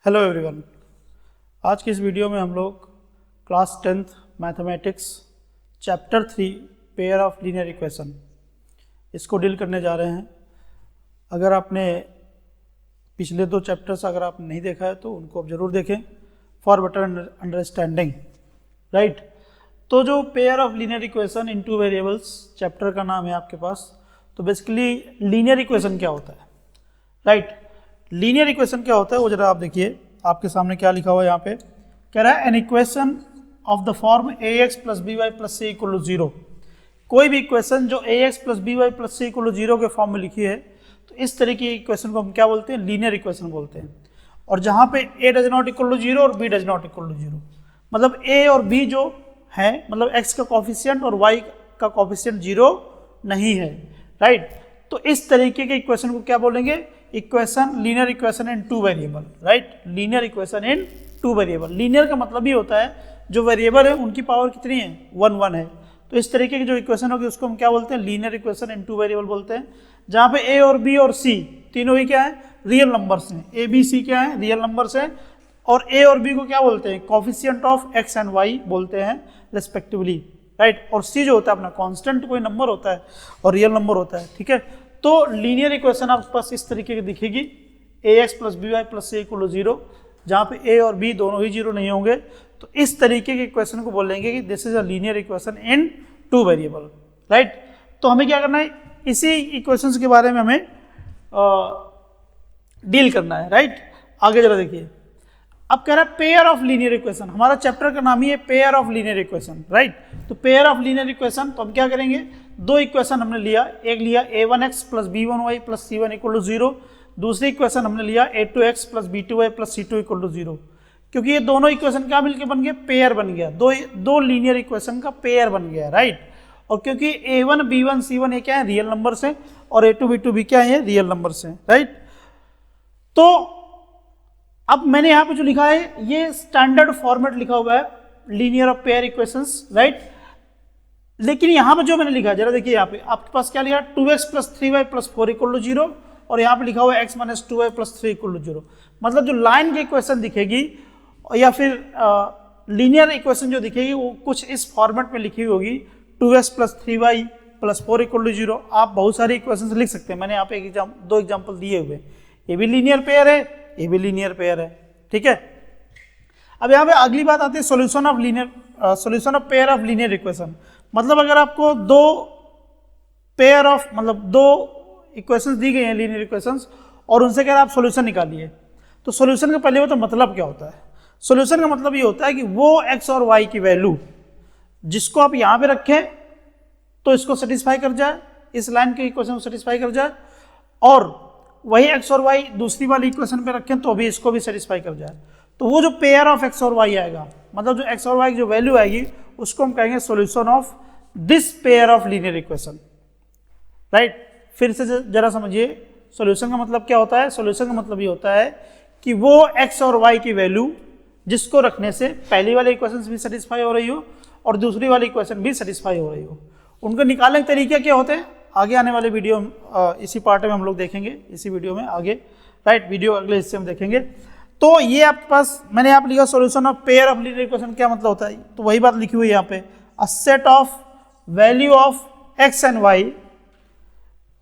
Hello everyone. आज की इस वीडियो में हम लोग class 10th mathematics chapter 3 pair of linear equation इसको डील करने जा रहे हैं। अगर आपने पिछले दो चैप्टर्स अगर आप नहीं देखा है तो उनको आप ज़रूर देखें फॉर बेटर अंडरस्टैंडिंग, राइट। तो जो pair of linear equation in two variables chapter का नाम है आपके पास। तो बेसिकली लीनियर इक्वेशन क्या होता है, राइट। लीनियर इक्वेशन क्या होता है वो जरा आप देखिए, आपके सामने क्या लिखा हुआ है यहाँ पे। कह रहा है an equation of the form a x plus b y plus c equal to zero. कोई भी इक्वेशन जो a x plus b y plus c equal to zero के फॉर्म में लिखी है तो इस तरीके की इक्वेशन को हम क्या बोलते हैं, लीनियर इक्वेशन बोलते हैं। और जहाँ पे a does not equal to zero और b does not equal to zero, मतलब ए और बी जो है, मतलब एक्स का कॉफिशिएंट और वाई का कॉफिशिएंट जीरो नहीं है, राइट। तो इस तरीके के इक्वेशन को क्या बोलेंगे, equation linear equation in two variable, right. Linear equation in two variable. Linear का मतलब ही होता है जो वेरिएबल है उनकी पावर कितनी है, 1 है। तो इस तरीके की जो इक्वेशन होगी उसको हम क्या बोलते हैं, linear equation in two variable बोलते हैं। जहाँ पे ए और बी और सी तीनों ही क्या है, रियल नंबर्स हैं। ए बी सी क्या है, रियल नंबर्स हैं। और ए और बी को क्या बोलते हैं, coefficient of x and y बोलते हैं रेस्पेक्टिवली, राइट। और सी जो होता है अपना कांस्टेंट कोई नंबर होता है और रियल नंबर होता है, ठीक है। तो लीनियर इक्वेशन आपके पास इस तरीके की दिखेगी, a x plus b y plus c equal to zero, जहाँ पे ए और बी दोनों ही जीरो नहीं होंगे। तो इस तरीके के इक्वेशन को बोलेंगे कि this is a linear equation in two variable, right. तो हमें क्या करना है, इसी इक्वेशंस के बारे में हमें डील करना है, राइट। आगे जरा देखिए, अब कह रहा है पेयर ऑफ लीनियर इक्वेशन। हमारा चैप्टर का नाम ही है pair of linear equation, right. तो पेयर ऑफ लीनियर इक्वेशन, तो हम क्या करेंगे, दो इक्वेशन हमने लिया, एक लिया a1x plus b1y plus c1 equal to zero. दूसरी इक्वेशन हमने लिया a2x plus b2y plus c2 equal to zero. क्योंकि ये दोनों इक्वेशन क्या मिलकर बन गए, पेयर बन गया। दो लीनियर इक्वेशन का पेयर बन गया, राइट। और क्योंकि a1 b1 c1 ये क्या है, रियल नंबर्स हैं, और a2 b2 भी क्या है, रियल नंबर्स हैं, राइट। तो अब मैंने यहाँ पे जो लिखा है ये स्टैंडर्ड फॉर्मेट लिखा हुआ है linear of pair equations, right. लेकिन यहाँ पे जो मैंने लिखा, जरा देखिए यहाँ पे आपके पास क्या लिखा, 2x plus 3y plus 4 equal to zero, और यहाँ पे लिखा हुआ है x minus 2y plus 3 equal to zero. मतलब जो लाइन की इक्वेशन दिखेगी या फिर लीनियर इक्वेशन जो दिखेगी वो कुछ इस फॉर्मेट में लिखी हुई होगी, 2x plus 3y plus 4 equal to zero. आप बहुत सारी इक्वेशन लिख सकते हैं, मैंने यहाँ पे दो एग्जाम्पल दिए हुए। ये भी लीनियर पेयर है, ये भी लीनियर पेयर है, ठीक है। अब यहाँ पे अगली बात आती है solution of pair of linear equation. मतलब अगर आपको दो पेयर ऑफ, मतलब दो इक्वेशंस दी गई हैं लीनियर इक्वेशंस, और उनसे कह रहे आप सॉल्यूशन निकालिए, तो सॉल्यूशन का पहले वो तो मतलब क्या होता है। सॉल्यूशन का मतलब ये होता है कि वो एक्स और वाई की वैल्यू जिसको आप यहाँ पे रखें तो इसको सेटिस्फाई कर जाए, इस लाइन के इक्वेशन को सेटिस्फाई कर जाए, और वही एक्स और वाई दूसरी वाली इक्वेशन पे रखें तो भी इसको भी सेटिस्फाई कर जाए। तो वो जो पेयर ऑफ एक्स और वाई आएगा, मतलब जो एक्स और वाई की जो वैल्यू आएगी उसको हम कहेंगे solution of this pair of linear equation, right. फिर से जरा समझिए, सॉल्यूशन का मतलब क्या होता है। सॉल्यूशन का मतलब ये होता है कि वो एक्स और वाई की वैल्यू जिसको रखने से पहली वाली इक्वेशन भी सेटिस्फाई हो रही हो और दूसरी वाली इक्वेशन भी सेटिस्फाई हो रही हो। उनको निकालने के तरीके क्या होते हैं, आगे आने वाले वीडियो इसी पार्ट में हम लोग देखेंगे, इसी वीडियो में आगे, राइट। वीडियो अगले हिस्से में देखेंगे। तो ये आपके पास मैंने यहाँ पे लिखा solution of pair of linear equation क्या मतलब होता है, तो वही बात लिखी हुई है यहाँ पे, a set of value of x and y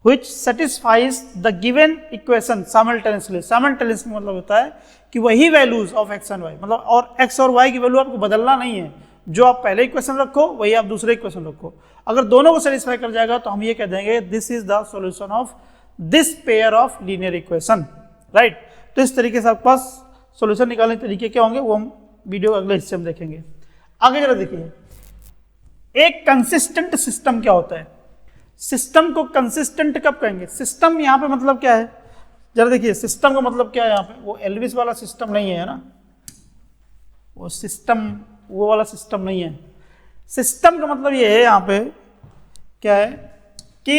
which satisfies the given equation simultaneously. Simultaneously मतलब होता है कि वही values of x and y, मतलब और एक्स और वाई की वैल्यू आपको बदलना नहीं है, जो आप पहले इक्वेशन रखो वही आप दूसरे इक्वेशन रखो। अगर दोनों को सेटिस्फाई कर जाएगा तो हम ये कह देंगे this is the solution of this pair of linear equation, right. तो इस तरीके से आपके पास सॉल्यूशन निकालने के तरीके क्या होंगे वो हम वीडियो अगले हिस्से में देखेंगे। आगे जरा देखिए, एक कंसिस्टेंट सिस्टम क्या होता है। सिस्टम को कंसिस्टेंट कब कहेंगे, सिस्टम यहाँ पे मतलब क्या है, जरा देखिए सिस्टम का मतलब क्या है। यहाँ पे वो एल्विस वाला सिस्टम नहीं है ना, वो सिस्टम वो वाला सिस्टम नहीं है। सिस्टम का मतलब ये है यहाँ पे क्या है कि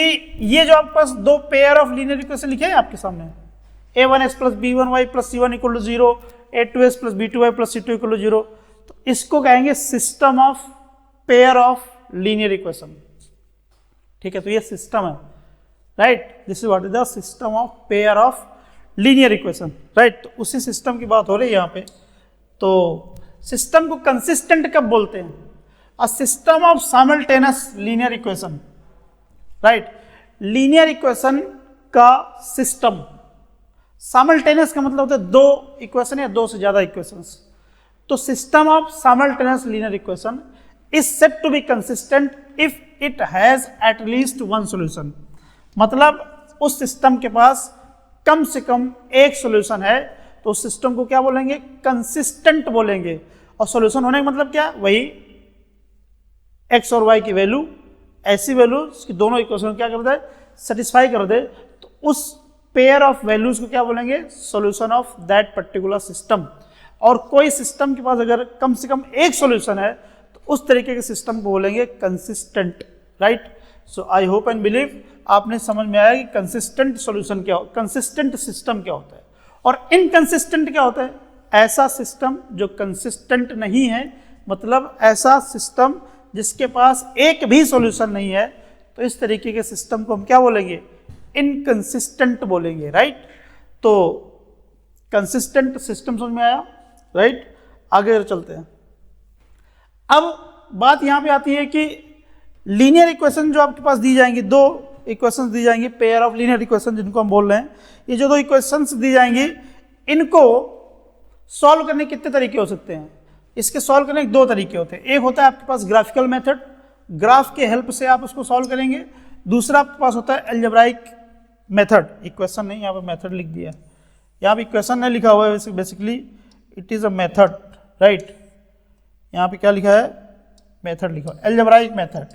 ये जो आपके पास दो पेयर ऑफ लीनियर इक्वेशन लिखे हैं आपके सामने, a1x plus b1y plus c1 equal to zero, a2x plus b2y plus c2 equal to zero, तो इसको कहेंगे system of pair of linear equation, ठीक है। तो ये सिस्टम है, right. This is what is the system of pair of linear equation, right. तो उसी सिस्टम की बात हो रही है यहाँ पे। तो सिस्टम को कंसिस्टेंट कब बोलते हैं? A system of simultaneous linear equation, right. Linear equation का सिस्टम, साइमल्टेनियस का मतलब होता है दो इक्वेशन या दो से ज्यादा इक्वेशंस। तो system of simultaneous linear equation is said to be consistent if it has at least one solution. मतलब उस सिस्टम के पास कम से कम एक सॉल्यूशन है, तो उस सिस्टम को क्या बोलेंगे? कंसिस्टेंट बोलेंगे। और सॉल्यूशन होने का मतलब क्या? वही एक्स और वाई की वैल्यू, ऐसी वैल्यू कि दोनों इक्वेशन क्या कर दे? सेटिस्फाई कर दे। तो उस पेयर ऑफ वैल्यूज को क्या बोलेंगे? Solution of that particular system. और कोई सिस्टम के पास अगर कम से कम एक सॉल्यूशन है तो उस तरीके के सिस्टम को बोलेंगे consistent, right. So I hope and believe आपने समझ में आया कि कंसिस्टेंट सॉल्यूशन क्या, कंसिस्टेंट सिस्टम क्या होता है और इनकंसिस्टेंट क्या होता है। ऐसा सिस्टम जो कंसिस्टेंट नहीं है, मतलब ऐसा सिस्टम जिसके पास एक भी सॉल्यूशन नहीं है, तो इस तरीके के सिस्टम को हम क्या बोलेंगे? इनकंसिस्टेंट बोलेंगे, राइट। तो कंसिस्टेंट सिस्टम समझ में आया, राइट। आगे चलते हैं। अब बात यहां पे आती है कि लीनियर इक्वेशन जो आपके पास दी जाएंगी, दो इक्वेशंस दी जाएंगी, पेयर ऑफ लीनियर इक्वेशन जिनको हम बोल रहे हैं, ये जो दो इक्वेशंस दी जाएंगी, इनको सॉल्व करने के कितने तरीके हो सकते हैं? इसके सॉल्व करने के दो तरीके होते हैं। एक होता है आपके पास ग्राफिकल मेथड, ग्राफ के हेल्प से आप उसको सॉल्व करेंगे। दूसरा आपके पास होता है अलजेब्राइक मेथड। इक्वेशन नहीं, यहाँ पे मेथड लिख दिया, यहाँ पे इक्वेशन नहीं लिखा हुआ है, basically it is a method, right. यहाँ पे क्या लिखा है? मेथड लिखा है, अलजेब्राइक मेथड।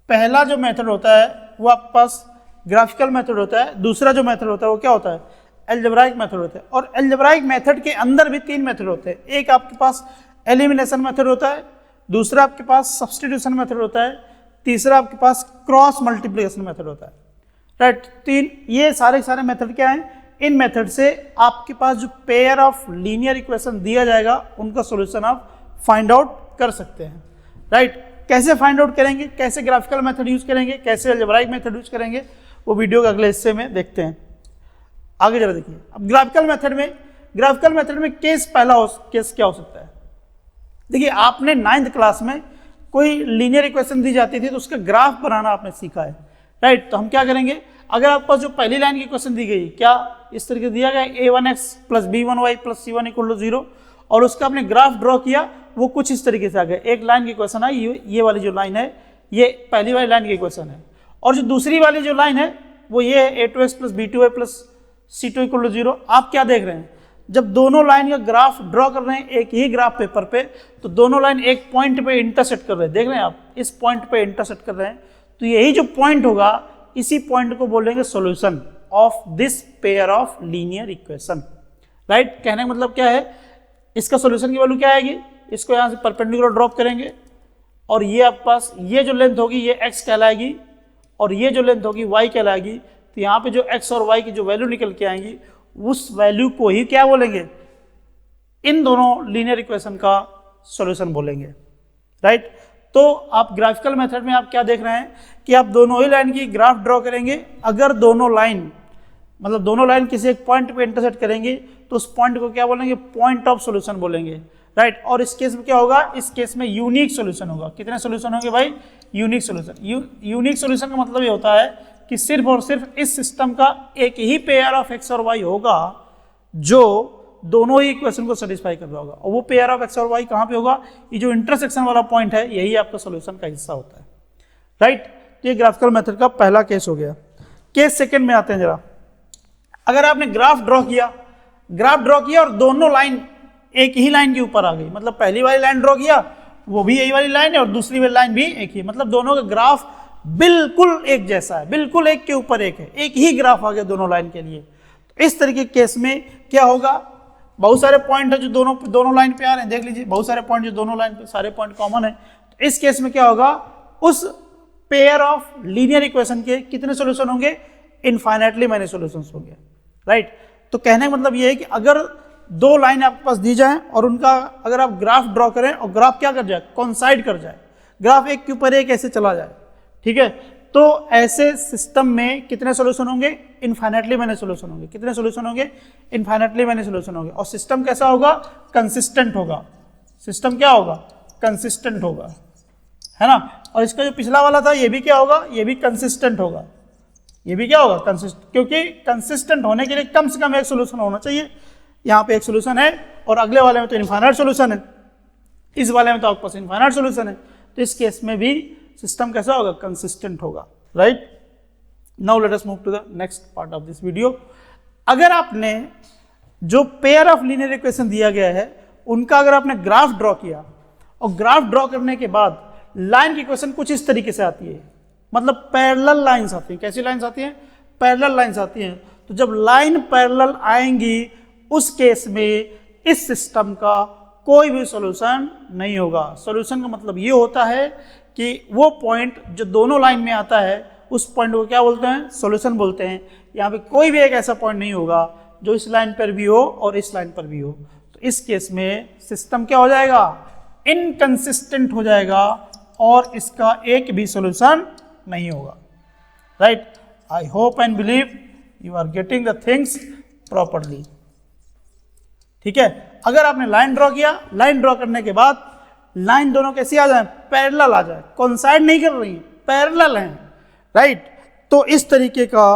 पहला जो मेथड होता है वो आपके पास ग्राफिकल मेथड होता है, दूसरा जो मेथड होता है वो क्या होता है? अलजेब्राइक मेथड होता है। और अलजेब्राइक मेथड के अंदर भी तीन मेथड होते हैं। एक आपके पास एलिमिनेशन मेथड होता है, दूसरा आपके पास सब्स्टिट्यूशन मेथड होता है, तीसरा आपके पास क्रॉस मल्टीप्लिकेशन मेथड होता है, राइट। तीन, ये सारे मेथड क्या हैं? इन मेथड से आपके पास जो पेयर ऑफ लीनियर इक्वेशन दिया जाएगा उनका सॉल्यूशन आप फाइंड आउट कर सकते हैं, राइट। कैसे फाइंड आउट करेंगे, कैसे ग्राफिकल मेथड यूज करेंगे, कैसे अलजेब्राइक मेथड यूज करेंगे, वो वीडियो के अगले हिस्से में देखते हैं। आगे जरा देखिए। अब ग्राफिकल मेथड में केस पहला केस क्या हो सकता है? देखिए, आपने 9th क्लास में कोई लीनियर इक्वेशन दी जाती थी तो उसका ग्राफ बनाना आपने सीखा है, राइट। तो हम क्या करेंगे, अगर आपके पास जो पहली लाइन की इक्वेशन दी गई, क्या इस तरीके दिया गया a1x + b1y + c1 = 0, और उसका आपने ग्राफ ड्रॉ किया, वो कुछ इस तरीके से आ गया। एक लाइन की इक्वेशन है, ये वाली जो लाइन है ये पहली वाली लाइन की इक्वेशन है, और जो दूसरी वाली जो लाइन है वो ये है a2x + b2y + c2 = 0। आप क्या देख रहे हैं, जब दोनों लाइन का ग्राफ ड्रॉ कर रहे हैं एक ही ग्राफ पेपर पे, तो दोनों लाइन एक पॉइंट पे इंटरसेक्ट कर रहे हैं। देख रहे हैं आप, इस पॉइंट पे इंटरसेक्ट कर रहे हैं, तो यही जो पॉइंट होगा, इसी पॉइंट को बोलेंगे solution of this pair of linear equation, right. कहने का मतलब क्या है, इसका सॉल्यूशन की वैल्यू क्या आएगी? इसको यहाँ से परपेंडिकुलर ड्रॉप करेंगे, और ये आपके पास ये जो लेंथ होगी ये x कहलाएगी, और ये जो लेंथ होगी y कहलाएगी। तो यहाँ पे जो x और y की जो वैल्यू निकल के आएंगी, उस वैल्यू को ही क्या बोलेंगे? इन दोनों लीनियर इक्वेशन का सॉल्यूशन बोलेंगे, राइट। तो आप ग्राफिकल मेथड में आप क्या देख रहे हैं कि आप दोनों ही लाइन की ग्राफ ड्रॉ करेंगे। अगर दोनों लाइन किसी एक पॉइंट पे इंटरसेक्ट करेंगे तो उस पॉइंट को क्या बोलेंगे? पॉइंट ऑफ सॉल्यूशन बोलेंगे, राइट। और इस केस में क्या होगा? इस केस में यूनिक सॉल्यूशन होगा। कितने सॉल्यूशन होंगे भाई? Unique solution. यूनिक सॉल्यूशन का मतलब ये होता है कि सिर्फ और सिर्फ इस सिस्टम का एक ही पेयर ऑफ एक्स और वाई होगा जो दोनों ही इक्वेशन को सेटिस्फाई कर रहा होगा, और वो पेयर ऑफ एक्स और वाई कहाँ पे होगा? ये जो इंटरसेक्शन वाला पॉइंट है, यही आपका सॉल्यूशन का हिस्सा होता है, राइट। तो ये ग्राफिकल मेथड का पहला केस हो गया। केस सेकंड में आते हैं जरा। अगर आपने ग्राफ ड्रॉ किया और दोनों लाइन एक ही लाइन के ऊपर आ गई, मतलब पहली वाली लाइन ड्रॉ किया वो भी यही वाली लाइन है और दूसरी वाली लाइन भी एक ही, मतलब दोनों का ग्राफ बिल्कुल एक जैसा है, बिल्कुल एक के ऊपर एक है, एक ही ग्राफ आ गया दोनों लाइन के लिए। तो इस तरीके के केस में क्या होगा? बहुत सारे पॉइंट है जो दोनों लाइन पे आ रहे हैं, देख लीजिए, बहुत सारे पॉइंट जो दोनों लाइन पे, सारे पॉइंट कॉमन है। तो इस केस में क्या होगा? उस पेयर ऑफ लीनियर इक्वेशन के कितने सॉल्यूशन होंगे? इनफाइनाइटली मैनी सॉल्यूशंस होंगे, राइट। तो कहने का मतलब ये है कि अगर दो लाइन आपके पास दी जाए और उनका अगर आप ग्राफ ड्रॉ करें और ग्राफ क्या कर जाए? कोइंसाइड कर जाए, ग्राफ एक के ऊपर एक ऐसे चला जाए, ठीक है, तो ऐसे सिस्टम में कितने सॉल्यूशन होंगे? इनफाइनाइटली मैनी सॉल्यूशन होंगे। कितने सॉल्यूशन होंगे? इनफाइनाइटली मैनी सॉल्यूशन होंगे। और सिस्टम कैसा होगा? कंसिस्टेंट होगा। सिस्टम क्या होगा? कंसिस्टेंट होगा, है ना। और इसका जो पिछला वाला था ये भी क्या होगा? ये भी कंसिस्टेंट होगा। ये भी क्या होगा? कंसिस्टेंट, क्योंकि कंसिस्टेंट होने के लिए कम से कम एक सॉल्यूशन होना चाहिए। यहाँ पे एक सॉल्यूशन है और अगले वाले में तो इनफाइनाइट सॉल्यूशन है, इस वाले में तो आपके पास इनफाइनाइट सॉल्यूशन है। तो इस केस में भी सिस्टम कैसा होगा? कंसिस्टेंट होगा, right. Now let us move to the next part of this video. अगर आपने जो पेयर ऑफ लीनियर इक्वेशन दिया गया है उनका अगर आपने ग्राफ ड्रॉ किया और ग्राफ ड्रॉ करने के बाद लाइन की इक्वेशन कुछ इस तरीके से आती है, मतलब पैरेलल लाइंस आती हैं। कैसी लाइंस आती हैं? पैरेलल लाइंस आती हैं। तो जब लाइन पैरेलल आएंगी उस केस में इस सिस्टम का कोई भी सॉल्यूशन नहीं होगा। सॉल्यूशन का मतलब ये होता है कि वो पॉइंट जो दोनों लाइन में आता है उस पॉइंट को क्या बोलते हैं? सॉल्यूशन बोलते हैं। यहाँ पे कोई भी एक ऐसा पॉइंट नहीं होगा जो इस लाइन पर भी हो और इस लाइन पर भी हो। तो इस केस में सिस्टम क्या हो जाएगा? इनकंसिस्टेंट हो जाएगा और इसका एक भी सॉल्यूशन नहीं होगा, right. I hope and believe you are getting the things properly, ठीक है। अगर आपने लाइन ड्रॉ किया, लाइन ड्रॉ करने के बाद लाइन दोनों कैसी आ जाए? पैरेलल आ जाए, कोइंसाइड नहीं कर रही, पैरेलल हैं, राइट। तो इस तरीके का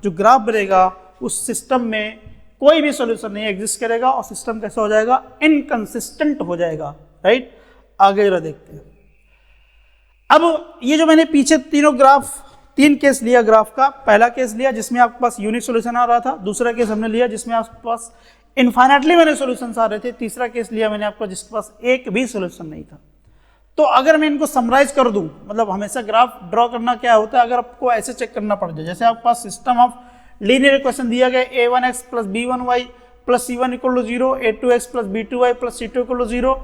जो ग्राफ बनेगा उस सिस्टम में कोई भी सॉल्यूशन नहीं एग्जिस्ट करेगा और सिस्टम कैसा हो जाएगा? इनकंसिस्टेंट हो जाएगा, राइट। आगे जरा देखते हैं। अब ये जो मैंने पीछे तीनों ग्राफ, तीन केस लिया ग्राफ का। पहला केस लिया जिसमें आपके पास यूनिक सॉल्यूशन आ रहा था, दूसरा केस हमने लिया जिसमें आपके पास इनफाइनाइटली मैंने सॉल्यूशंस आ रहे थे, तीसरा केस लिया मैंने आपका जिसके पास एक भी सॉल्यूशन नहीं था। तो अगर मैं इनको समराइज कर दूं, मतलब हमेशा ग्राफ ड्रॉ करना क्या होता है, अगर आपको ऐसे चेक करना पड़ जाए, जैसे आपके पास सिस्टम ऑफ लीनियर इक्वेशन दिया गया a1x plus b1y plus c1 equal to 0, a2x plus b2y plus c2 equal to 0,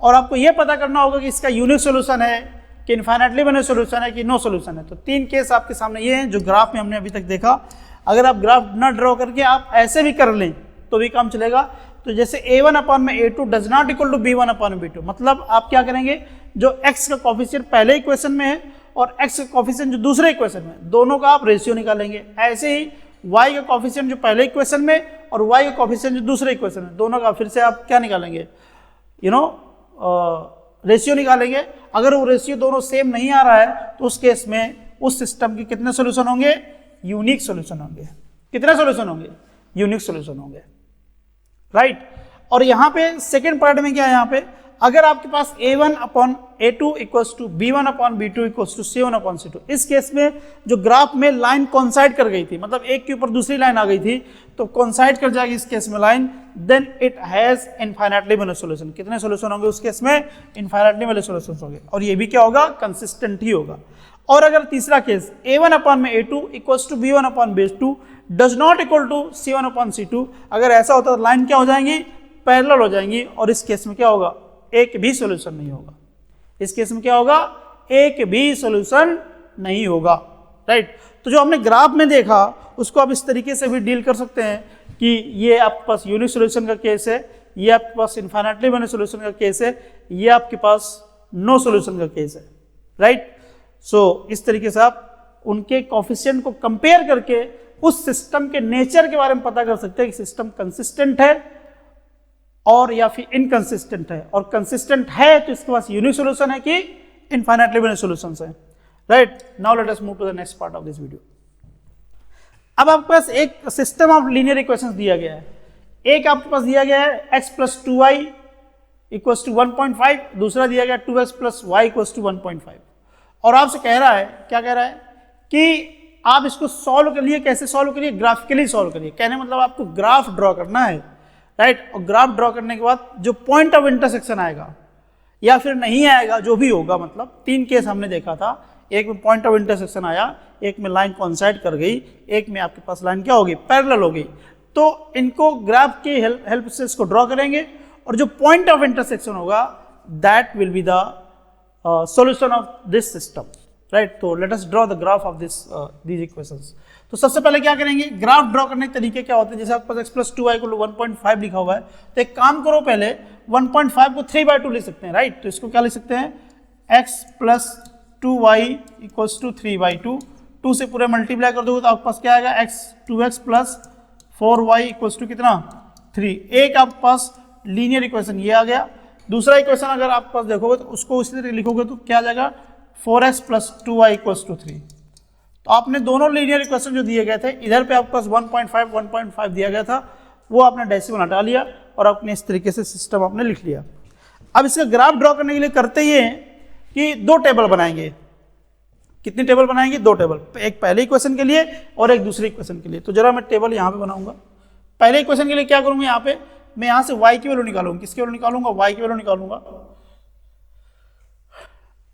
और आपको यह पता करना होगा कि इसका यूनिक सॉल्यूशन है कि इनफाइनाइटली मैनी सॉल्यूशन है कि नो सॉल्यूशन है। तो तीन केस आपके सामने ये हैं जो ग्राफ में हमने अभी तक देखा। अगर आप ग्राफ ना ड्रॉ करके आप ऐसे भी कर लें तो भी काम चलेगा। तो जैसे a1 अपॉन में a2 does not equal to b1 upon b2, मतलब आप क्या करेंगे, जो x का कॉफिशिएंट पहले इक्वेशन में है और x का कॉफिशिएंट जो दूसरे इक्वेशन में, दोनों का आप रेशियो निकालेंगे। ऐसे ही y का कॉफिशिएंट जो पहले इक्वेशन में और y का कॉफिशिएंट जो दूसरे इक्वेशन में, दोनों का फिर से आप क्या निकालेंगे? रेशियो निकालेंगे। अगर वो रेशियो दोनों सेम नहीं आ रहा है तो उस केस में उस सिस्टम के कितने सॉल्यूशन होंगे? यूनिक सॉल्यूशन होंगे। कितने सॉल्यूशन होंगे? यूनिक सॉल्यूशन होंगे, राइट। और यहाँ पे सेकेंड पार्ट में क्या है, यहाँ पे अगर आपके पास a1 upon a2 equals to b1 upon b2 equals to c1 upon c2, इस केस में जो ग्राफ में लाइन कॉन्साइड कर गई थी, मतलब एक के ऊपर दूसरी लाइन आ गई थी, तो कॉन्साइड कर जाएगी इस केस में line, then it has infinitely many solution. कितने सॉल्यूशन होंगे उस केस में? इनफाइनाइटली मैनी सॉल्यूशन होंगे, और ये भी क्या होगा? कंसिस्टेंट ही होगा। और अगर तीसरा केस a1 अपॉन में a2 equals to b1 upon b2 does not equal to c1 upon c2, अगर ऐसा होता तो लाइन क्या हो जाएंगी? पैरेलल हो जाएंगी, और इस केस में क्या होगा? एक भी सॉल्यूशन नहीं होगा। इस केस में क्या होगा? एक भी सॉल्यूशन नहीं होगा, राइट। तो जो हमने ग्राफ में देखा उसको आप इस तरीके से भी डील कर सकते हैं कि ये आपके पास यूनिक सॉल्यूशन का केस है, ये आपके पास इनफाइनाइटली मैनी सॉल्यूशन का केस है, ये आपके पास नो सॉल्यूशन का केस है, राइट। सो इस तरीके से आप उनके कॉफिशिएंट को कंपेयर करके उस सिस्टम के नेचर के बारे में पता कर सकते हैं कि सिस्टम कंसिस्टेंट है और या फिर इनकंसिस्टेंट है, और कंसिस्टेंट है तो इसके पास यूनिक सॉल्यूशन है कि इनफाइनाइटली मैनी सॉल्यूशंस है, right. Now let us move to the next part of this video. अब आपके पास एक सिस्टम ऑफ लीनियर इक्वेशंस दिया गया है। एक आपके पास दिया गया है x plus 2y equals to 1.5, दूसरा दिया गया 2x plus y equals to 1.5, और आपसे कह रहा है, क्या कह रहा है कि आप इसको सॉल्व कर लिए। कैसे सॉल्व करिए? ग्राफिकली सॉल्व करिए। कहने मतलब आपको ग्राफ ड्रॉ करना है, राइट। और ग्राफ ड्रॉ करने के बाद जो पॉइंट ऑफ इंटरसेक्शन आएगा या फिर नहीं आएगा, जो भी होगा, मतलब तीन केस हमने देखा था, एक में पॉइंट ऑफ इंटरसेक्शन आया, एक में लाइन कॉन्साइड कर गई, एक में आपके पास लाइन क्या होगी? पैरेलल हो गई। तो इनको ग्राफ के हेल्प से इसको ड्रॉ करेंगे, और जो पॉइंट ऑफ इंटरसेक्शन होगा that will be the solution of this system, right. तो let us draw the graph of these equations. तो सबसे पहले क्या करेंगे? ग्राफ ड्रॉ करने के तरीके क्या होते हैं? जैसे आपके पास x प्लस 2y को 1.5 लिखा हुआ है, तो एक काम करो, पहले 1.5 को 3/2 लिख सकते हैं, राइट। तो इसको क्या लिख सकते हैं? x plus 2y equals to 3/2, 2 से पूरे मल्टीप्लाई कर दोगे तो आपके पास क्या आएगा, x2x plus 4y equals to कितना 3। एक आपके पास लीनियर इक्वेशन ये आ गया। दूसरा इक्वेशन अगर आपके पास देखोगे तो उसको उसी तरह लिखोगे तो क्या आ जाएगा 4x plus 2y equals to 3। तो आपने दोनों लीनियर इक्वेशन जो दिए गए थे, इधर पे आपके पास 1.5 दिया गया था, वो आपने डेसिमल हटा लिया और आपने इस तरीके से सिस्टम आपने लिख लिया। अब इसका ग्राफ ड्रॉ करने के लिए करते ये हैं कि 2 टेबल बनाएंगे। कितनी टेबल बनाएंगे, 2 टेबल, एक पहले इक्वेशन के लिए और एक दूसरे इक्वेशन के लिए। तो जरा मैं टेबल यहाँ पे बनाऊंगा। पहले इक्वेशन के लिए क्या करूंगा, यहाँ पे मैं यहाँ से y की वैल्यू निकालूंगा। किसकी वैल्यू निकालूंगा, y की वैल्यू निकालूंगा।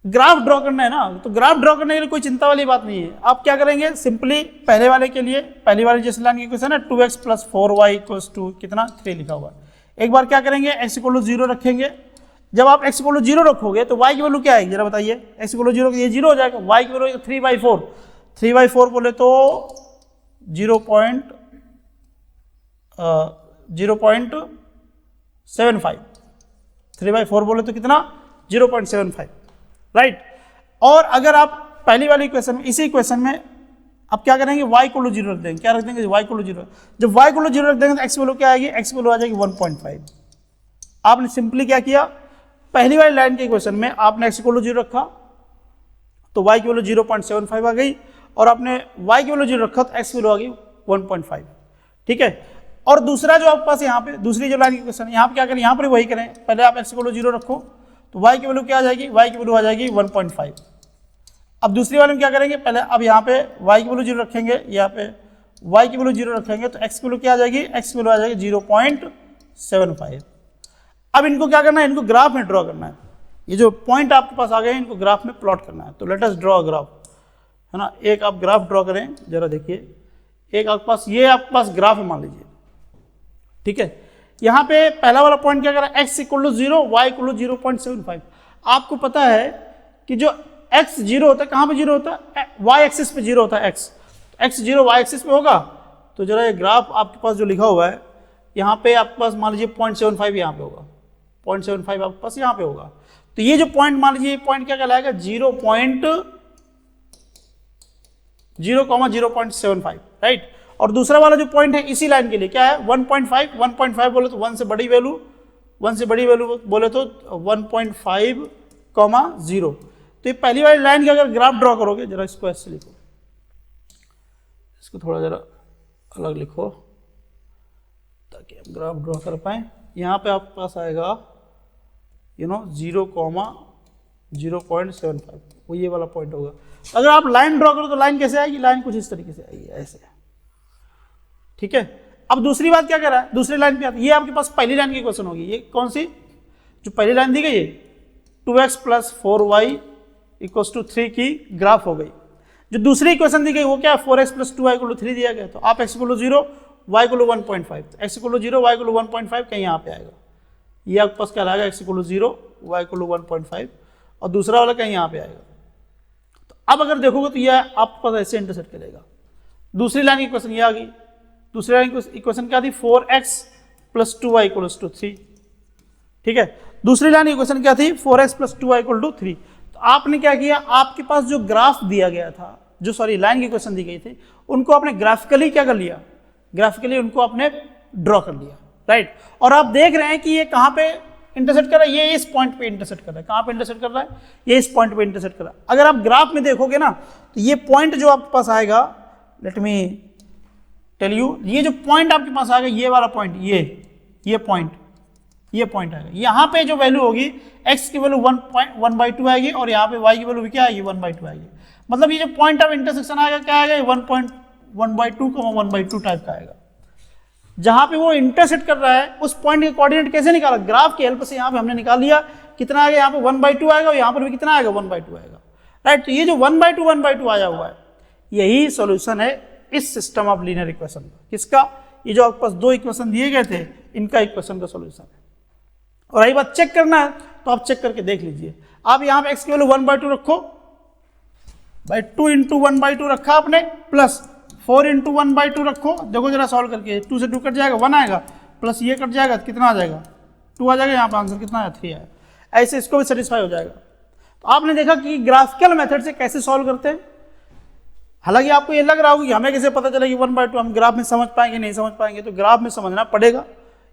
ग्राफ ड्रॉ करना है ना, तो ग्राफ ड्रॉ करने के लिए कोई चिंता वाली बात नहीं है। आप क्या करेंगे, सिंपली पहले वाले के लिए, पहली वाली जैसे लाइन की इक्वेशन है 2x plus 4y equals to कितना 3 लिखा हुआ है। एक बार क्या करेंगे, x इक्वल टू 0 रखेंगे। जब आप x इक्वल टू 0 रखोगे तो y की वैल्यू क्या आएगी जरा बताइए, x इक्वल टू 0 ये 0 हो जाएगा, y की वैल्यू 3/4। 3/4 बोले तो 0.75। 3/4 बोले तो कितना 0.75, राइट। और अगर आप पहली वाली इक्वेशन में, इसी इक्वेशन में आप क्या करेंगे, y इक्वल टू 0 रख देंगे। क्या रख देंगे, y इक्वल टू 0। जब y इक्वल टू 0 रख देंगे तो x वैल्यू क्या आएगी, x वैल्यू आ जाएगी 1.5। आपने सिंपली क्या किया, पहली वाली लाइन के इक्वेशन में आपने x इक्वल टू 0 रखा तो y की वैल्यू 0.75 आ गई, और आपने y की वैल्यू 0 रखा तो x वैल्यू आ गई 1.5, ठीक है। और दूसरा जो आपके पास यहाँ पे दूसरी जो लाइन की क्वेश्चन है, यहाँ पे क्या करें, यहाँ पर वही करें। पहले आप x इक्वल टू 0 रखो तो y की वैल्यू क्या आ जाएगी, y की वैल्यू आ जाएगी 1.5। अब दूसरी वाले में क्या करेंगे, पहले अब यहाँ पे y की वैल्यू 0 रखेंगे, यहाँ पे y की वैल्यू 0 रखेंगे तो x की वैल्यू क्या आ जाएगी, x की वैल्यू आ जाएगी 0.75। अब इनको क्या करना है, इनको ग्राफ में ड्रॉ करना है। ये जो पॉइंट आपके पास आ गए इनको ग्राफ में प्लॉट करना है। तो लेट अस ड्रॉ ग्राफ, है ना। एक आप ग्राफ ड्रॉ करें, जरा देखिए। एक आपके पास ये आपके पास ग्राफ है मान लीजिए, ठीक है। यहाँ पे पहला वाला पॉइंट क्या कर रहा है, x equal to 0, y equal to 0.75। आपको पता है कि जो x 0 होता है, कहाँ पे 0 होता है, y एक्सिस पे 0 होता है x 0 y एक्सिस पे होगा। तो जरा ये ग्राफ आपके पास जो लिखा हुआ है, यहाँ पे आपके पास मान लीजिए 0.75 यहाँ पे होगा, 0.75 आपके पास यहाँ पे होगा। तो ये जो पॉइंट मान लीजिए, पॉइंट क्या कहलाएगा, 0.75, राइट। और दूसरा वाला जो पॉइंट है इसी लाइन के लिए क्या है, 1.5 बोले तो 1 से बड़ी वैल्यू, 1 से बड़ी वैल्यू बोले तो 1.5, 0। तो ये पहली वाली लाइन का अगर ग्राफ ड्रॉ करोगे, जरा इसको ऐसे लिखो, इसको थोड़ा जरा अलग लिखो ताकि हम ग्राफ ड्रॉ कर पाए। यहाँ पे आपके पास आएगा 0.75, वो ये वाला पॉइंट होगा। अगर आप लाइन ड्रॉ करो तो लाइन कैसे आएगी, लाइन कुछ इस तरीके से आएगी, ऐसे, ठीक है। अब दूसरी बात क्या कर रहा है, दूसरी लाइन पे ये आपके पास पहली लाइन की क्वेश्चन होगी। ये कौन सी, जो पहली लाइन दी गई है 2x plus 4y equals to 3 की ग्राफ हो गई। जो दूसरी इक्वेशन दी गई वो क्या है, 4x plus 2y equal to 3 दिया गया। तो आप x equal to 0, y equal to 1.5, x equal to 0, y equal to 1.5 कहीं यहाँ पे आएगा। ये आपके पास क्या आएगा, x equal to 0, y equal to 1.5, और दूसरा वाला कहीं यहाँ पे आएगा। तो अब अगर देखोगे तो यह आपके पास ऐसे इंटरसेक्ट करेगा। दूसरी लाइन की इक्वेशन ये आ गई। दूसरी लाइन की इक्वेशन क्या थी, 4x plus 2y equals to 3, ठीक है। दूसरी लाइन की इक्वेशन क्या थी, 4x plus 2y equal to 3। तो आपने क्या किया, आपके पास जो ग्राफ दिया गया था, जो सॉरी लाइन की इक्वेशन दी गई थी, उनको आपने ग्राफिकली क्या कर लिया, ग्राफिकली उनको आपने ड्रॉ कर लिया, राइट। और आप देख रहे हैं कि ये कहाँ पे इंटरसेक्ट कर रहा है, ये इस पॉइंट पे इंटरसेक्ट कर रहा है। कहाँ पे इंटरसेक्ट कर रहा है, ये इस पॉइंट पे इंटरसेक्ट कर रहा है। अगर आप ग्राफ में देखोगे ना तो ये पॉइंट जो आपके पास आएगा, लेट मी टेल यू, ये जो पॉइंट आपके पास आएगा, ये वाला पॉइंट, ये पॉइंट आएगा। यहाँ पे जो वैल्यू होगी, x की वैल्यू 1/2 आएगी, और यहाँ पे y की वैल्यू क्या आएगी, 1/2 आएगी। मतलब ये जो पॉइंट ऑफ इंटरसेक्शन आएगा क्या आएगा, 1.1/2 टाइप का आएगा। जहां पे वो इंटरसेक्ट कर रहा है उस पॉइंट के कोऑर्डिनेट कैसे निकाला, ग्राफ की हेल्प से यहाँ पे हमने निकाल लिया। कितना आएगा, यहाँ पे 1/2 आएगा, और यहाँ पर भी कितना आएगा, 1/2 आएगा, राइट। तो ये जो 1/2 आया हुआ है, यही सॉल्यूशन है इस सिस्टम ऑफ लीनियर इक्वेशन का। किसका, ये जो आपके पास 2 इक्वेशन दिए गए थे, इनका इक्वेशन का सॉल्यूशन है। और रही बात चेक करना है तो आप चेक करके देख लीजिए। आप यहाँ पे x की वैल्यू 1/2 रखो, भाई 2 इंटू 1/2 रखा आपने, प्लस 4 इंटू 1/2 रखो। देखो जरा सॉल्व करके, 2 से 2 कट जाएगा, 1 आएगा, प्लस ये कट जाएगा, कितना आ जाएगा, 2 आ जाएगा। यहाँ पर आंसर कितना आया, 3 आया। ऐसे इसको भी सेटिस्फाई हो जाएगा। तो आपने देखा कि ग्राफिकल मेथड से कैसे सॉल्व करते हैं। हालांकि आपको ये लग रहा होगा कि हमें कैसे पता चलेगा 1/2, हम ग्राफ में समझ पाएंगे नहीं समझ पाएंगे, तो ग्राफ में समझना पड़ेगा।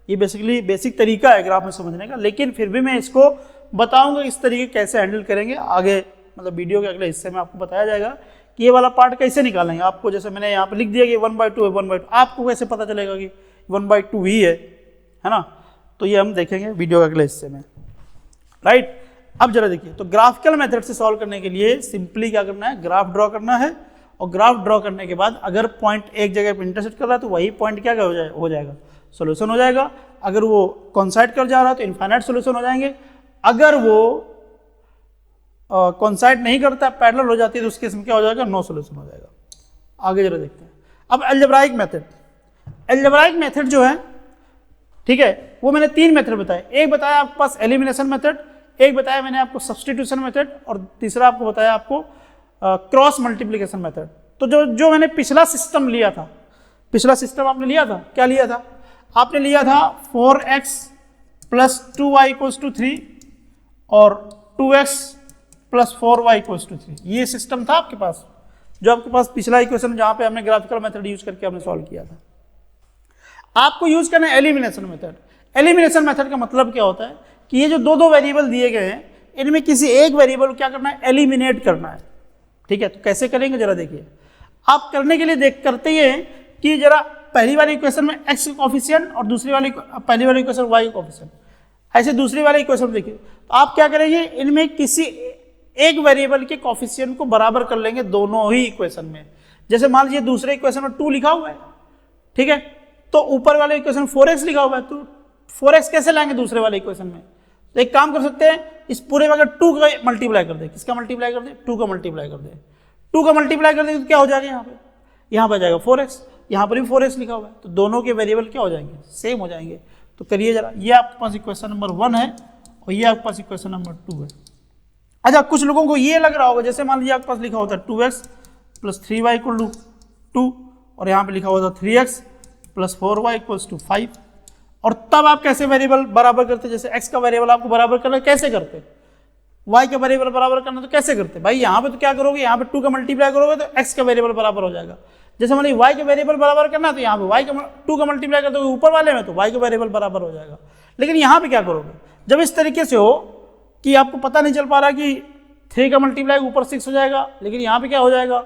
ये बेसिकली बेसिक तरीका है ग्राफ में समझने का, लेकिन फिर भी मैं इसको बताऊंगा इस तरीके कैसे हैंडल करेंगे आगे, मतलब वीडियो के अगले हिस्से में आपको बताया जाएगा कि ये वाला पार्ट कैसे निकालेंगे। आपको जैसे मैंने यहाँ पे लिख दिया कि 1/2 है 1/2, आपको कैसे पता चलेगा कि 1/2 ही है ना। तो ये हम देखेंगे वीडियो के अगले हिस्से में, राइट। अब जरा देखिए, तो ग्राफिकल मेथड से सॉल्व करने के लिए सिंपली क्या करना है, ग्राफ ड्रॉ करना है, और ग्राफ ड्रॉ करने के बाद अगर पॉइंट एक जगह पर इंटरसेक्ट कर रहा है तो वही पॉइंट क्या हो जाएगा, सोल्यूशन हो जाएगा। अगर वो कॉन्साइड कर जा रहा है तो इनफाइनाइट सोल्यूशन हो जाएंगे। अगर वो कॉन्साइड नहीं करता, पैरेलल हो जाती है, तो उसके इसमें क्या हो जाएगा, नो सोल्यूशन हो जाएगा। आगे जरा देखते हैं। अब अलजेब्राइक मेथड, अलजेब्राइक मेथड जो है, ठीक है, वो मैंने 3 मेथड बताए। एक बताया आपके पास एलिमिनेशन मेथड, एक बताया मैंने आपको सब्स्टिट्यूशन मेथड, और तीसरा आपको बताया आपको क्रॉस मल्टीप्लिकेशन मेथड। तो जो मैंने पिछला सिस्टम लिया था, पिछला सिस्टम आपने लिया था, क्या लिया था, आपने लिया था 4x + 2y = 3 और 2x + 4y = 3। ये सिस्टम था आपके पास, जो आपके पास पिछला इक्वेशन जहां पे हमने ग्राफिकल मेथड यूज करके हमने सॉल्व किया था। आपको यूज करना है एलिमिनेशन मेथड। एलिमिनेशन मेथड का मतलब क्या होता है कि ये जो दो वेरिएबल दिए गए हैं, इनमें किसी एक वेरिएबल को क्या करना है, एलिमिनेट करना है, ठीक है। तो कैसे करेंगे जरा देखिए। आप करने के लिए करते ही हैं कि जरा पहली वाली इक्वेशन में x का कोफिशिएंट और दूसरी वाली, पहली वाली इक्वेशन y का कोफिशिएंट, ऐसे दूसरी वाली इक्वेशन देखिए। तो आप क्या करेंगे, इनमें किसी एक वेरिएबल के कोफिशिएंट को बराबर कर लेंगे दोनों ही इक्वेशन में। जैसे मान लीजिए दूसरे इक्वेशन में 2 लिखा हुआ है, ठीक है, तो ऊपर वाले इक्वेशन 4x लिखा हुआ है, तो 4x कैसे लाएंगे दूसरे वाले इक्वेशन में। तो एक काम कर सकते हैं, इस पूरे में अगर 2 का मल्टीप्लाई कर दे, किसका मल्टीप्लाई कर दे, 2 का मल्टीप्लाई कर दे, 2 का मल्टीप्लाई कर दे तो क्या हो जाएगा, यहाँ पे आ जाएगा 4x, यहाँ पर भी 4x लिखा हुआ है, तो दोनों के वेरिएबल क्या हो जाएंगे, सेम हो जाएंगे। तो करिए जरा, ये आपके पास इक्वेशन नंबर 1 है और ये आपके पास इक्वेशन नंबर 2 है। अच्छा, कुछ लोगों को ये लग रहा होगा, जैसे मान लीजिए आपके पास लिखा होता है 2x + 3y = 2 और यहाँ पे लिखा होता है 3x + 4y = 5, और तब आप कैसे वेरिएबल बराबर करते, जैसे x का वेरिएबल आपको बराबर करना कैसे करते, y का वेरिएबल बराबर करना तो कैसे करते भाई, यहाँ पे तो क्या करोगे, यहाँ पे 2 का मल्टीप्लाई करोगे तो x का वेरिएबल बराबर हो जाएगा। जैसे मान लीजिए y के वेरिएबल बराबर करना, तो यहाँ पे y का 2 का मल्टीप्लाई कर दोगे ऊपर वाले में, तो y का वेरिएबल बराबर हो जाएगा। लेकिन यहाँ पे क्या करोगे, जब इस तरीके से हो कि आपको पता नहीं चल पा रहा कि 3 का मल्टीप्लाई ऊपर 6 हो जाएगा, लेकिन यहाँ पे क्या हो जाएगा,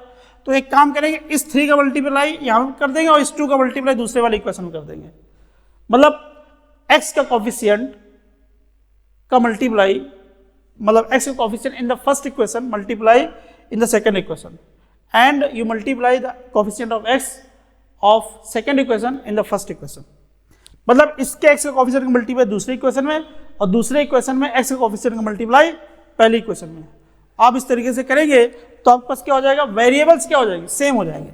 तो एक काम करेंगे, इस 3 का मल्टीप्लाई यहाँ कर देंगे और इस 2 का मल्टीप्लाई दूसरे वाले इक्वेशन में कर देंगे। मतलब x का कोफिशिएंट का मल्टीप्लाई, मतलब x का coefficient in the first equation multiply in the second equation, and you multiply the coefficient of x of second equation in the first equation। मतलब इसके x का कोफिशिएंट का मल्टीप्लाई दूसरे equation में और दूसरे इक्वेशन में x का कोफिशिएंट का मल्टीप्लाई पहले इक्वेशन में। आप इस तरीके से करेंगे तो आपके पास क्या हो जाएगा, वेरिएबल्स क्या हो जाएंगे, सेम हो जाएंगे।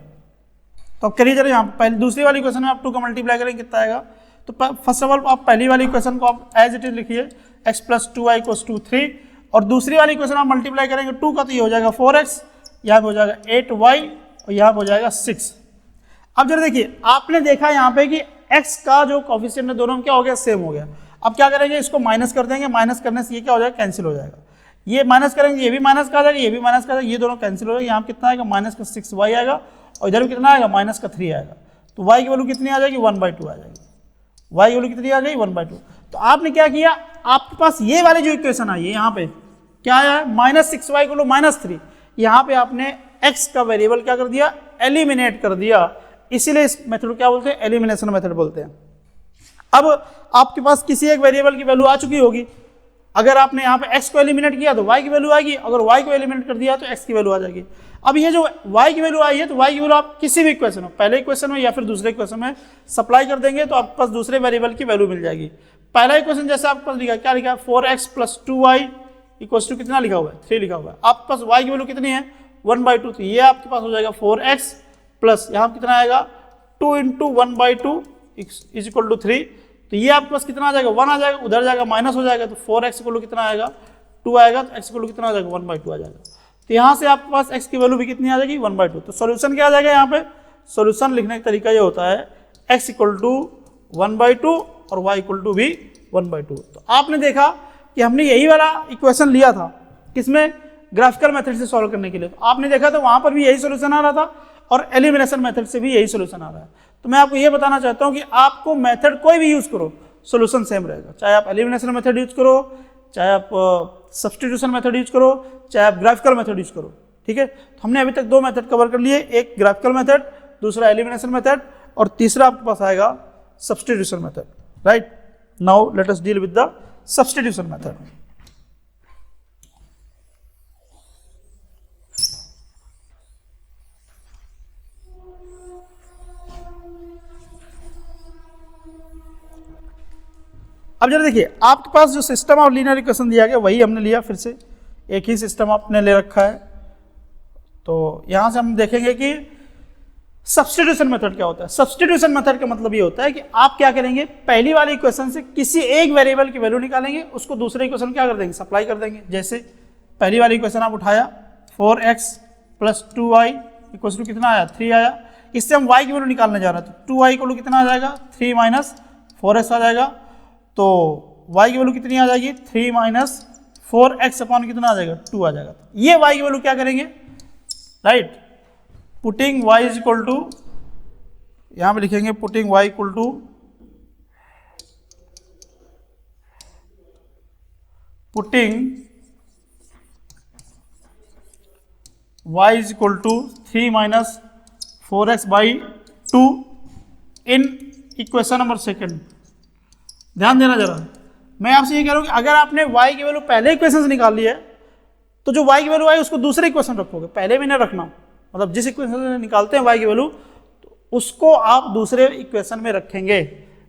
तो आप करिए जरा, यहाँ पहले दूसरी वाली इक्वेशन में आप 2 का मल्टीप्लाई करेंगे कितना आएगा, तो फर्स्ट ऑफ ऑल आप पहली वाली इक्वेशन को आप एज इट इज लिखिए, x + 2y = 3, और दूसरी वाली इक्वेशन आप मल्टीप्लाई करेंगे 2 का, तो ये हो जाएगा 4x, यहाँ पे हो जाएगा 8y और यहाँ पे हो जाएगा 6। अब जरा देखिए, आपने देखा यहाँ पे कि x का जो कोफिशिएंट है दोनों में क्या हो गया, सेम हो गया। अब क्या करेंगे, इसको माइनस कर देंगे, माइनस करने से ये क्या हो जाएगा, कैंसिल हो जाएगा। ये माइनस करेंगे, ये भी माइनस का आ जाएगा, ये भी माइनस का आ जाएगा, ये दोनों कैंसिल हो जाएगा। यहाँ कितना आएगा, -6y आएगा, और इधर भी कितना आएगा, -3 आएगा। तो y की वैल्यू कितनी आ जाएगी, 1/2 आ जाएगी। y की वैल्यू कितनी आ गई, 1/2। तो आपने क्या किया, आपके पास ये वाली जो इक्वेशन आई है, यहाँ पे क्या आया है, -6y = -3, यहाँ पे आपने x का वेरिएबल क्या कर दिया, एलिमिनेट कर दिया। इसीलिए इस मेथड को क्या बोलते हैं, एलिमिनेशन मेथड बोलते हैं। अब आपके पास किसी एक वेरिएबल की वैल्यू आ चुकी होगी, अगर आपने यहाँ पे x को एलिमिनेट किया तो y की वैल्यू आएगी, अगर y को एलिमिनेट कर दिया तो x की वैल्यू आ जाएगी। अब ये जो y की वैल्यू आई है, तो y की वैल्यू आप किसी भी इक्वेशन में, पहले इक्वेशन में या फिर दूसरे इक्वेशन में सप्लाई कर देंगे तो आपके पास दूसरे वेरिएबल की वैल्यू मिल जाएगी। पहला इक्वेशन जैसे आपके पास लिखा, क्या लिखा है, 4x + 2y = कितना लिखा हुआ है, 3 लिखा हुआ है। आपके पास y की वैल्यू कितनी है, 1/2, तो ये आपके पास हो जाएगा 4x प्लस यहाँ कितना आएगा, 2 × 1/2 = 3, तो ये आपके पास कितना आ जाएगा, 1 आ जाएगा, उधर जाएगा माइनस हो जाएगा, तो 4x = कितना आएगा, 2 आएगा, तो x = कितना आ जाएगा, 1/2 आ जाएगा। तो यहाँ से आपके पास x की वैल्यू भी कितनी आ जाएगी, 1/2। तो सॉल्यूशन क्या आ जाएगा, यहाँ पे सॉल्यूशन लिखने का तरीका ये होता है, x = 1/2 और y = भी 1/2। तो आपने देखा कि हमने यही वाला इक्वेशन लिया था, किसमें, ग्राफिकल मेथड से सॉल्व करने के लिए। तो आपने देखा तो वहां पर भी यही सोल्यूशन आ रहा था और एलिमिनेशन मेथड से भी यही सोल्यूशन आ रहा है। तो मैं आपको ये बताना चाहता हूं कि आपको मेथड कोई भी यूज करो, सोल्यूशन सेम रहेगा। चाहे आप एलिमिनेशन मेथड यूज करो, चाहे आप सब्सटीट्यूशन मेथड यूज करो, चाहे आप ग्राफिकल मेथड यूज करो। ठीक है, तो हमने अभी तक 2 मेथड कवर कर लिए, एक ग्राफिकल मेथड, दूसरा एलिमिनेशन मेथड, और तीसरा आपके पास आएगा substitution method. Right, now let us deal with the substitution method. अब जरा देखिए, आपके पास जो सिस्टम ऑफ लीनियर इक्वेशन दिया गया वही हमने लिया, फिर से एक ही सिस्टम आपने ले रखा है। तो यहां से हम देखेंगे कि सब्स्टिट्यूशन मेथड क्या होता है। सब्स्टिट्यूशन मेथड का मतलब ये होता है कि आप क्या करेंगे, पहली वाली इक्वेशन से किसी एक वेरिएबल की वैल्यू निकालेंगे, उसको दूसरे इक्वेशन क्या कर देंगे, सप्लाई कर देंगे। जैसे पहली वाली इक्वेशन आप उठाया 4x + 2y = कितना आया, 3 आया। इससे हम y की वैल्यू निकालने जा रहे हैं, तो 2y = कितना आ जाएगा, 3 - 4x आ जाएगा। तो y की वैल्यू कितनी आ जाएगी, 3 - 4x अपॉन कितना आ जाएगा, 2 आ जाएगा। ये y की वैल्यू क्या करेंगे, राइट, पुटिंग y = यहां पे लिखेंगे putting y = putting y = 3 - 4x/2 in equation number second. ध्यान देना जरा, मैं आपसे ये कह रहा हूं कि अगर आपने y की वैल्यू पहले इक्वेशन से निकाल ली है, तो जो y की वैल्यू आई उसको दूसरे इक्वेशन रखोगे, पहले भी नहीं रखना। मतलब जिस इक्वेशन से निकालते हैं y की वैल्यू, तो उसको आप दूसरे इक्वेशन में रखेंगे।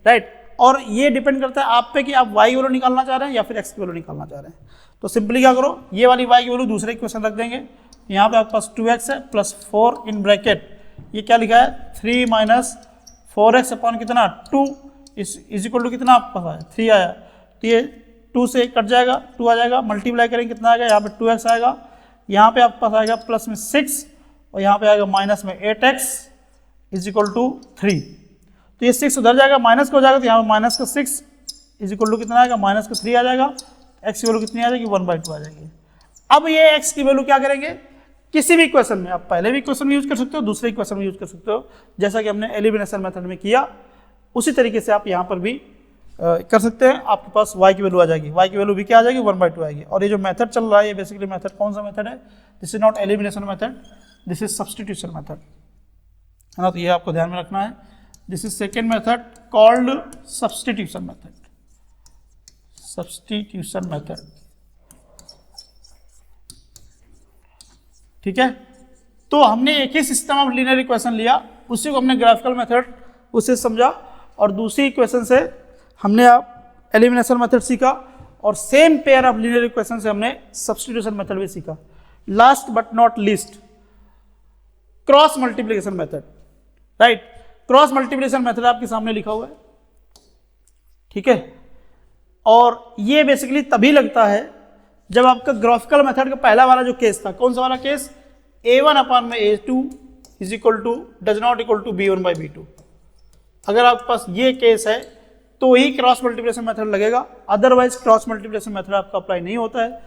राइट, और ये डिपेंड करता है आप पे कि आप y की वैल्यू निकालना चाह रहे हैं या फिर x की वैल्यू निकालना चाह रहे हैं। तो सिंपली क्या करो, ये वाली y की वैल्यू दूसरे इक्वेशन रख देंगे। यहाँ पे आपके पास 2x है प्लस 4 इन ब्रैकेट, ये क्या लिखा है, 3 - 4x अपॉन कितना, 2 इज इक्वल टू कितना आपके पास आया, 3 आया। तो ये 2 से कट जाएगा, 2 आ जाएगा, मल्टीप्लाई करेंगे कितना आएगा, यहाँ पे 2x आएगा, यहाँ पे आपके पास आएगा प्लस में 6 और यहाँ पे आएगा माइनस में 8x = 3। तो ये 6 उधर जाएगा, माइनस का हो जाएगा, तो यहाँ पे माइनस का 6 = कितना आएगा, माइनस का 3 आ जाएगा। x की वैल्यू कितनी आ जाएगी, 1/2 आ जाएगी। अब ये x की वैल्यू क्या करेंगे, किसी भी इक्वेशन में, आप पहले भी इक्वेशन में यूज कर सकते हो, दूसरे इक्वेशन में यूज कर सकते हो, जैसा कि हमने एलिमिनेशन मेथड में किया, उसी तरीके से आप यहाँ पर भी कर सकते हैं। आपके पास y की वैल्यू आ जाएगी, y की वैल्यू भी क्या आ जाएगी, 1/2 आएगी। और ये जो मेथड चल रहा है, ये बेसिकली मेथड कौन सा मेथड है, this is not elimination method, this is substitution method, है ना। तो ये आपको ध्यान में रखना है, this is second method called substitution method, substitution method. ठीक है, तो हमने एक ही सिस्टम ऑफ लीनियर इक्वेशन लिया, उसी को हमने ग्राफिकल मेथड उससे समझा, और दूसरी इक्वेशन से हमने आप एलिमिनेशन मेथड सीखा, और same pair of linear equation से हमने सब्स्टिट्यूशन मेथड भी सीखा। Last but not least, cross multiplication method. Right, cross multiplication method आपके सामने लिखा हुआ है। ठीक है, और ये बेसिकली तभी लगता है जब आपका ग्राफिकल मेथड का पहला वाला जो केस था, कौन सा वाला case, a1/a2 does not equal to b1/b2। अगर आपके पास ये केस है तो ही क्रॉस मल्टीप्लिकेशन मेथड लगेगा, अदरवाइज क्रॉस मल्टीप्लिकेशन मेथड आपका अप्लाई नहीं होता है।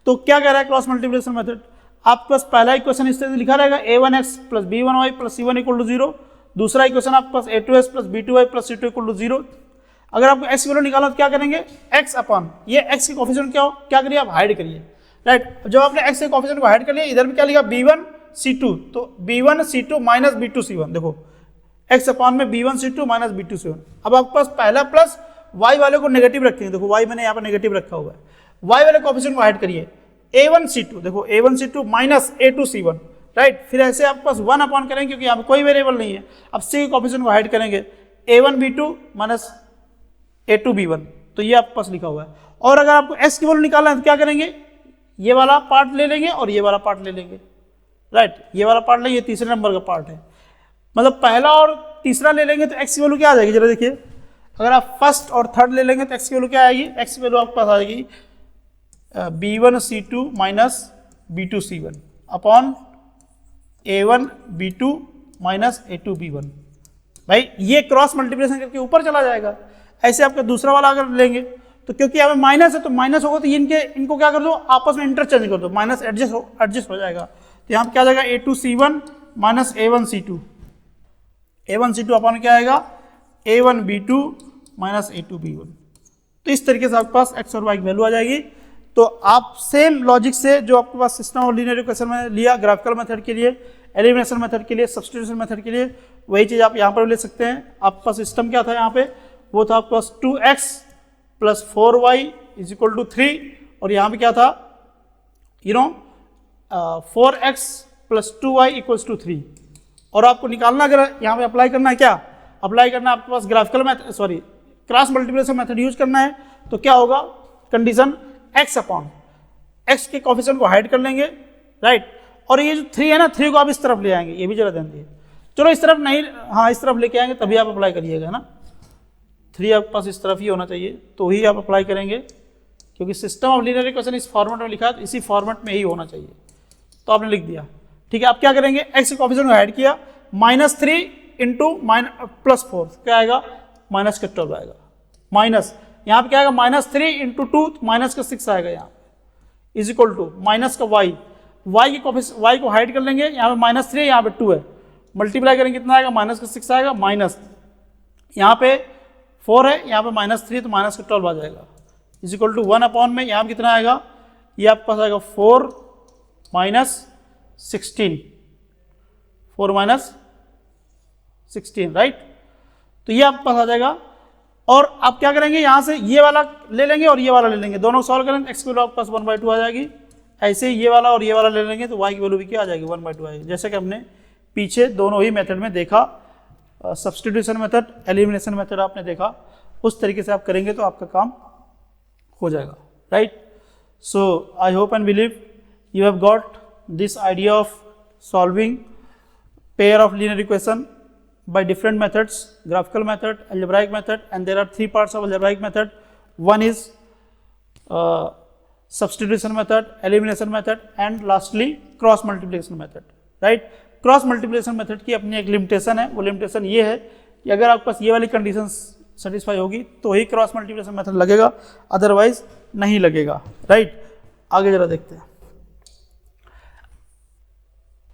तो क्या कह रहा है क्रॉस मल्टीप्लिकेशन मेथड, आपके पास पहला इक्वेशन इस तरह से लिखा रहेगा, a1x + b1y + c1 = 0। दूसरा इक्वेशन आपके पास a2s + b2y + c2 = 0। अगर आपको x की वैल्यू निकालना तो क्या करेंगे, x अपॉन ये x के कोफिशिएंट क्या करिए, आप हाइड करिए। राइट, जब आपने x के कोफिशिएंट को हाइड कर लिया, इधर भी क्या लिखा, b1 c2, तो b1 c2 - b2 c1। देखो x अपॉन में b1 c2 - b2 c1। अब आपके पास पहला प्लस y वाले को नेगेटिव रखेंगे, देखो y मैंने यहाँ पर नेगेटिव रखा हुआ है, y वाले कोफिशिएंट को हाइड करिए, a1 c2, देखो a1 c2 - a2 c1। Right, फिर ऐसे आपके पास 1 अपॉन करेंगे, क्योंकि यहाँ पे कोई वेरिएबल नहीं है। अब c के कोफिशिएंट को हाइड करेंगे, a1 b2 - a2 b1, तो ये आपके पास लिखा हुआ है। और अगर आपको x की वैल्यू निकालना है तो क्या करेंगे, ये वाला पार्ट ले लेंगे और ये वाला पार्ट ले लेंगे। राइट, ये वाला पार्ट लेंगे, ये तीसरे नंबर का पार्ट है, मतलब पहला और तीसरा ले लेंगे तो x की वैल्यू क्या आ जाएगी, जरा देखिए। अगर आप फर्स्ट और थर्ड ले लेंगे तो x की वैल्यू क्या आएगी, x की वैल्यू आपके पास आ जाएगी b1 c2 - b2 c1 upon a1 b2 - a2 b1। भाई ये क्रॉस मल्टीप्लिकेशन करके ऊपर चला जाएगा। ऐसे आपका दूसरा वाला अगर लेंगे तो क्योंकि यहाँ पे माइनस है तो माइनस होगा तो ये इनको क्या कर दो, आपस में इंटरचेंज कर दो, माइनस एडजस्ट हो जाएगा। तो यहाँ पे क्या आ जाएगा A2C1 माइनस A1C2, A1C2 अपन क्या आएगा A1B2 माइनस A2B1। तो इस तरीके से आपके पास x और y की वैल्यू आ जाएगी। तो आप सेम लॉजिक से जो आपके पास सिस्टम ऑफ लीनियर इक्वेशन में लिया ग्राफिकल मेथड के लिए, एलिमिनेशन मेथड के लिए, सब्स्टिट्यूशन मेथड के लिए, वही चीज़ आप यहाँ पर ले सकते हैं। आपका सिस्टम क्या था यहाँ पे, वो था आपके पास 2x plus 4y is equal to 3, और यहाँ पे क्या था 4x plus 2y equals to 3। और आपको निकालना, अगर यहाँ पे अप्लाई करना है, क्या अप्लाई करना है आपके पास graphical method, sorry cross multiplication method use करना है, तो क्या होगा कंडीशन x अपॉन x के कोफिशिएंट को हाइड कर लेंगे, राइट। और ये जो 3 है ना, 3 को आप इस तरफ ले आएंगे, ये भी जरा ध्यान दिए। चलो इस तरफ नहीं, हाँ इस तरफ लेके आएंगे तभी आप अप्लाई करिएगा ना, 3 आपके पास इस तरफ ही होना चाहिए तो ही आप अप्लाई करेंगे, क्योंकि सिस्टम ऑफ लीनियर इक्वेशन इस फॉर्मेट में लिखा है, इसी फॉर्मेट में ही होना चाहिए। तो आपने लिख दिया, ठीक है। आप क्या करेंगे, x के कोफिशिएंट को हाइड किया, -3 इंटू +4 क्या आएगा, माइनस का 12 आएगा, माइनस यहाँ पे क्या आएगा -3 इंटू 2 माइनस का 6 आएगा यहाँ पे, इज इक्वल टू माइनस का y y को हाइड कर लेंगे, यहाँ पे -3 है, यहाँ पे 2 है, मल्टीप्लाई करेंगे कितना आएगा, माइनस का 6 आएगा, माइनस यहाँ पे 4 है, यहाँ पे -3 तो माइनस का 12 आ जाएगा, इज इक्वल टू 1 अपॉन में यहाँ पे कितना आएगा, ये आपके पास आएगा 4 माइनस 16, 4 माइनस 16, राइट। तो ये आपके पास आ जाएगा। और आप क्या करेंगे, यहाँ से ये वाला ले लेंगे और ये वाला ले लेंगे, दोनों सॉल्व करेंगे, x की वैल्यू आपके पास 1/2 आ जाएगी। ऐसे ही ये वाला और ये वाला ले लेंगे तो y की वैल्यू भी क्या आ जाएगी, 1/2 आएगी, जैसे कि हमने पीछे दोनों ही मेथड में देखा, सब्स्टिट्यूशन मेथड, एलिमिनेशन मेथड आपने देखा, उस तरीके से आप करेंगे तो आपका काम हो जाएगा, right. So I hope and believe you have got this idea of solving pair of linear equation by different methods, graphical method, algebraic method, and there are 3 parts of algebraic method. One is substitution method, elimination method, and lastly cross multiplication method, right। Cross multiplication method की अपनी एक limitation है, वो limitation ये है कि अगर आपके पास ये वाली कंडीशन सेटिस्फाई होगी तो ही क्रॉस मल्टीप्लिकेशन मेथड लगेगा, अदरवाइज नहीं लगेगा, राइट। आगे जरा देखते हैं।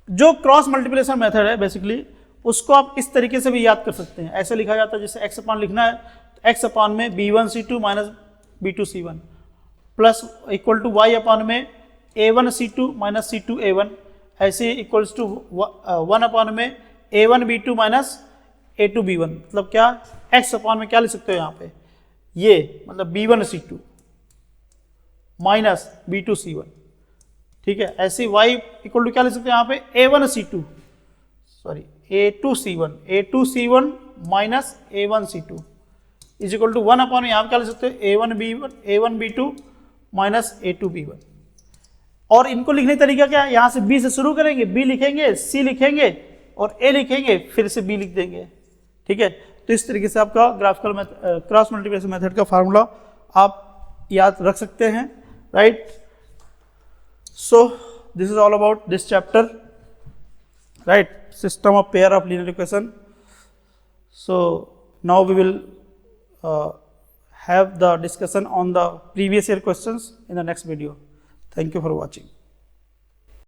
जो क्रॉस मल्टीप्लिकेशन मेथड है बेसिकली उसको आप इस तरीके से भी याद कर सकते हैं, ऐसे लिखा जाता है, जैसे x अपान लिखना है तो x अपान में B1C2 minus B2C1 plus equal to y upon में A1C2 माइनस C2A1, ऐसे इक्वल्स टू 1 अपान में A1B2 माइनस A2B1। मतलब क्या, x अपान में क्या लिख सकते हो यहाँ पे, ये मतलब B1C2 माइनस B2C1, ठीक है। ऐसे y इक्वल टू क्या लिख सकते हो यहाँ पे A1C2 sorry A2C1 minus A1C2 is equal to 1 upon, यहाँ पे क्या लिख सकते हो A1B2 माइनस A2B1। और इनको लिखने का तरीका क्या है, यहाँ से B से शुरू करेंगे, B लिखेंगे, C लिखेंगे और A लिखेंगे, फिर से B लिख देंगे, ठीक है। तो इस तरीके से आपका ग्राफिकल क्रॉस मल्टीप्लिकेशन मेथड का फार्मूला आप याद रख सकते हैं, right. So this is all about this chapter, right, system of pair of linear equation. So now we will have the discussion on the previous year questions in the next video. Thank you for watching.